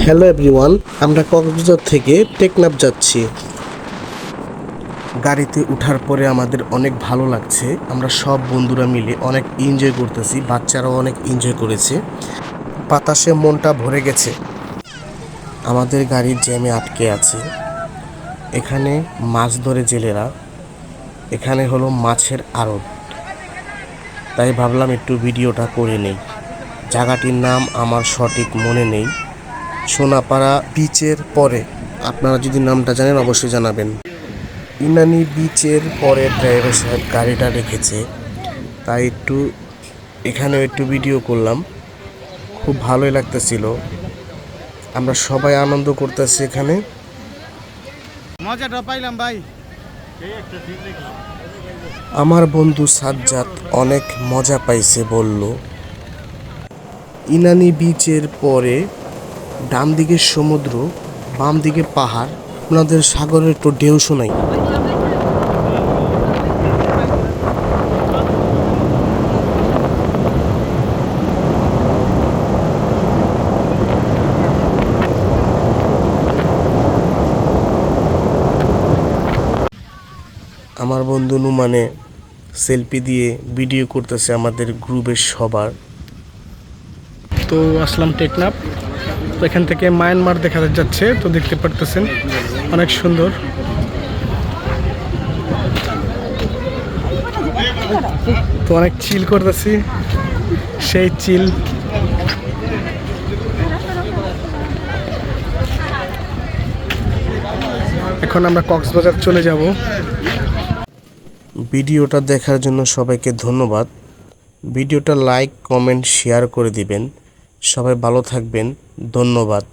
Hello everyone, আমরা কক্সবাজার থেকে টেকনাফ যাচ্ছি। গাড়িতে ওঠার পরে আমাদের অনেক ভালো লাগছে। আমরা সব বন্ধুরা মিলে অনেক এনজয় করতেছি, বাচ্চারাও অনেক এনজয় করেছে। বাতাসে মনটা ভরে গেছে। আমাদের গাড়ির জ্যামে আটকে আছে। এখানে মাছ ধরে জেলেরা, এখানে হলো মাছের আড়ত। তাই ভাবলাম একটু ভিডিওটা করে নেই। জায়গাটির নাম আমার সঠিক মনে নেই। সোনাপাড়া বিচের পরে, আপনারা যদি নামটা জানেন অবশ্যই জানাবেন। ইনানি বিচের পরে ড্রাইভার সাহেব গাড়িটা রেখেছে, তাই এখানেও একটু ভিডিও করলাম। খুব ভালোই লাগতেছিল, আমরা সবাই আনন্দ করতেছি এখানে। মজাটা পাইলাম ভাই। আমার বন্ধু সাজ্জাদ অনেক মজা পাইছে বলল। ইনানি বিচের পরে ডান দিকে সমুদ্র, বাম দিকে পাহাড়। আপনাদের সাগরের একটু ঢেউ শোনাই। আমার বন্ধু নুমানে সেলফি দিয়ে ভিডিও করতেছে আমাদের গ্রুপের সবার। তো আসলাম টেকনাফ। তো এখান থেকে মায়ানমার দেখা যাচ্ছে, তো দেখতে পারতেছেন অনেক সুন্দর। তো অনেক চিল করতেছি, সেই চিল। এখন আমরা কক্সবাজার চলে যাব। ভিডিওটা দেখার জন্য সবাইকে ধন্যবাদ। ভিডিওটা লাইক, কমেন্ট, শেয়ার করে দিবেন। সবাই ভালো থাকবেন। ধন্যবাদ।